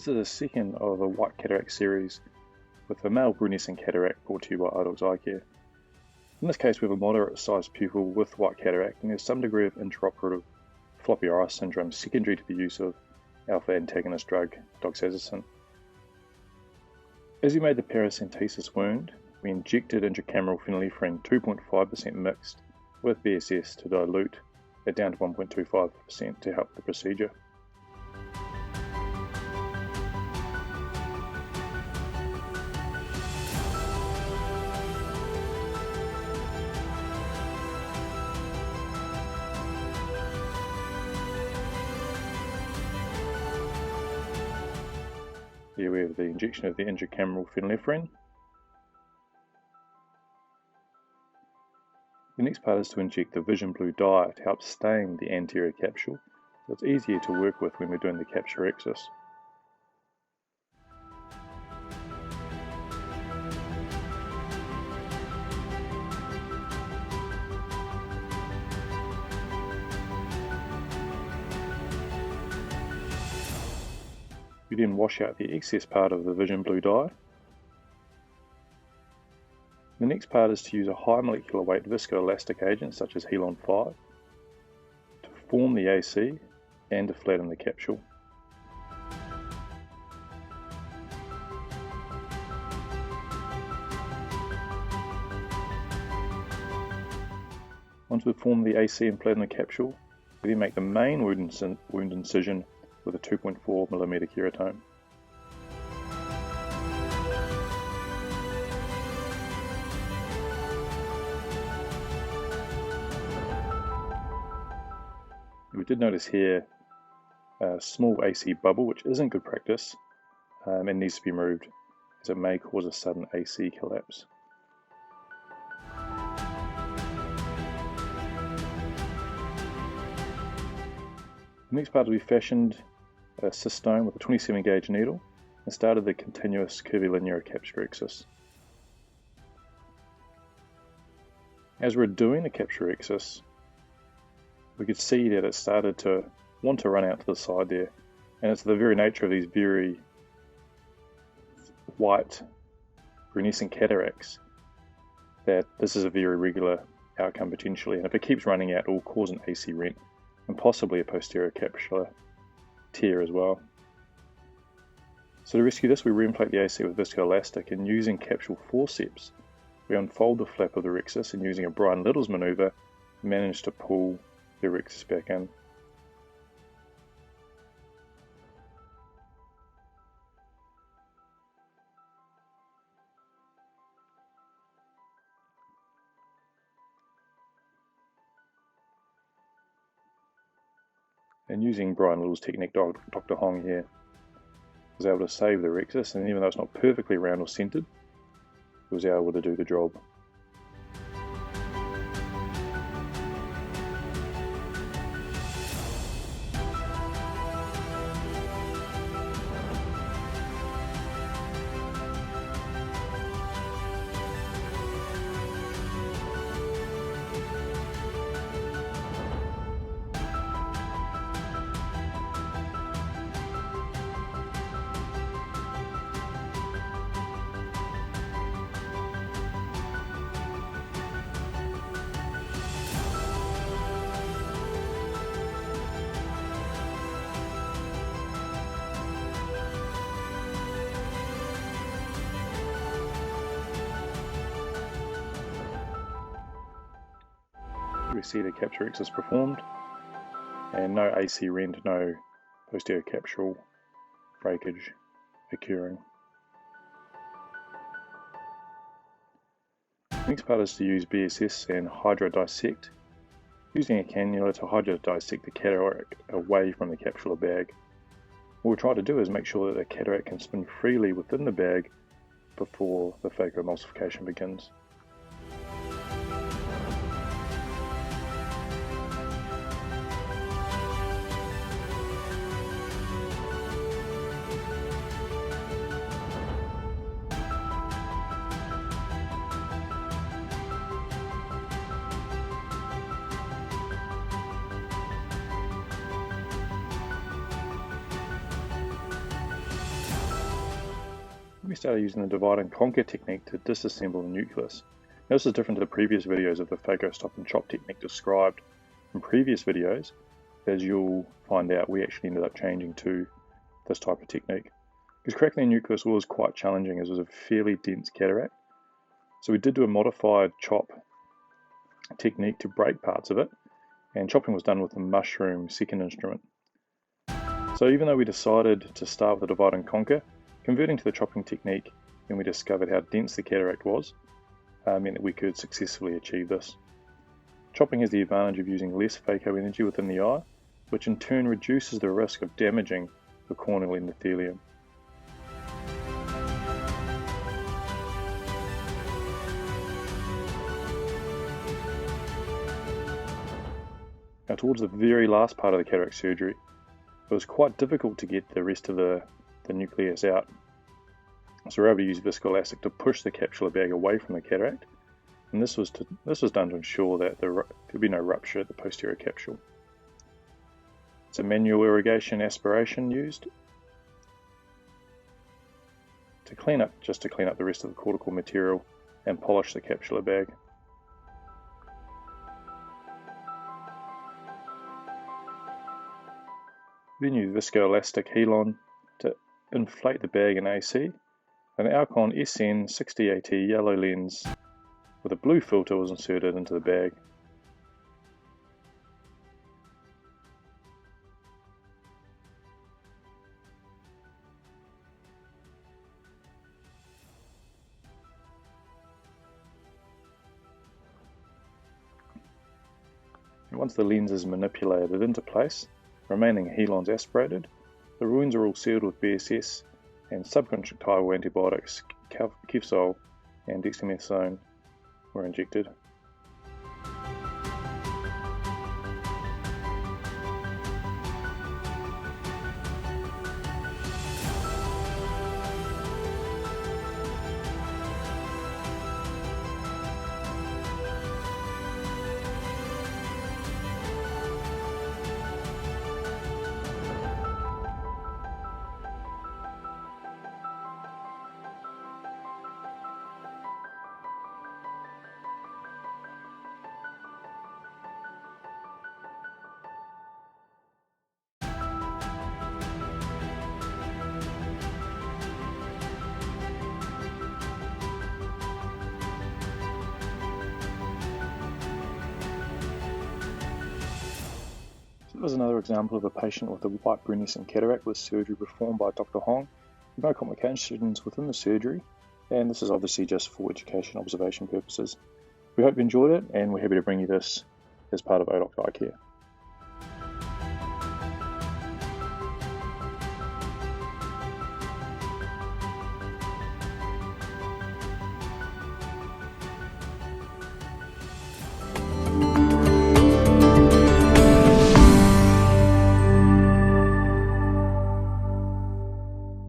This is the second of a white cataract series with a male Brunescent Cataract brought to you by oDocs Eye Care. In this case, we have a moderate sized pupil with white cataract and there's some degree of intraoperative floppy iris syndrome secondary to the use of alpha antagonist drug doxazosin. As we made the paracentesis wound, we injected intracameral phenylephrine 2.5% mixed with BSS to dilute it down to 1.25% to help the procedure. Here we have the injection of the intracameral phenylephrine. The next part is to inject the vision blue dye to help stain the anterior capsule, so it's easier to work with when we're doing the Capsulorhexis. We then wash out the excess part of the vision blue dye. The next part is to use a high molecular weight viscoelastic agent such as Helon 5 to form the AC and to flatten the capsule. Once we've formed the AC and flattened the capsule, we then make the main wound incision with a 2.4mm keratome. We did notice here a small AC bubble, which isn't good practice and needs to be removed as it may cause a sudden AC collapse. The next part, we fashioned a cystone with a 27 gauge needle and started the continuous Curvilinear Capsulorhexis. As we're doing the Capsulorhexis, we could see that it started to want to run out to the side there, and it's the very nature of these very white Brunescent cataracts that this is a very regular outcome potentially, and if it keeps running out it will cause an AC rent and possibly a posterior capsular tear as well. So to rescue this, we reinflate the AC with Viscoelastic, and using capsule forceps we unfold the flap of the rhexis, and using a Brian Little's manoeuvre manage to pull the rhexis back in. And using Brian Little's technique, Dr. Hong here was able to save the rhexis, and even though it's not perfectly round or centered, he was able to do the job. We see the Capsulorhexis performed, and no AC rent, no posterior capsular breakage occurring. The next part is to use BSS and hydrodissect, using a cannula to hydrodissect the cataract away from the capsular bag. What we try to do is make sure that the cataract can spin freely within the bag before the Phaco emulsification begins. started using the divide and conquer technique to disassemble the nucleus. Now, this is different to the previous videos of the Phaco stop and chop technique described in previous videos. As you'll find out, we actually ended up changing to this type of technique, because cracking the nucleus was quite challenging as it was a fairly dense cataract. So we did do a modified chop technique to break parts of it, and chopping was done with a mushroom second instrument. So even though we decided to start with the divide and conquer, converting to the chopping technique when we discovered how dense the cataract was meant that we could successfully achieve this. Chopping has the advantage of using less phaco energy within the eye, which in turn reduces the risk of damaging the corneal endothelium. Now, towards the very last part of the cataract surgery, it was quite difficult to get the rest of the nucleus out. So we were able to use Viscoelastic to push the capsular bag away from the cataract, and this was done to ensure that there would be no rupture at the posterior capsule. It's a manual irrigation aspiration used to clean up the rest of the cortical material and polish the capsular bag. Then use Viscoelastic Helon to inflate the bag in AC. An Alcon SN60AT yellow lens with a blue filter was inserted into the bag. And once the lens is manipulated into place, remaining helons aspirated, the wounds are all sealed with BSS, and subconjunctival antibiotics, capsule and dexamethasone, were injected. This is another example of a patient with a white Brunescent cataract with surgery performed by Dr. Hong. No complications within the surgery, and this is obviously just for education observation purposes. We hope you enjoyed it, and we're happy to bring you this as part of oDocs Eye Care.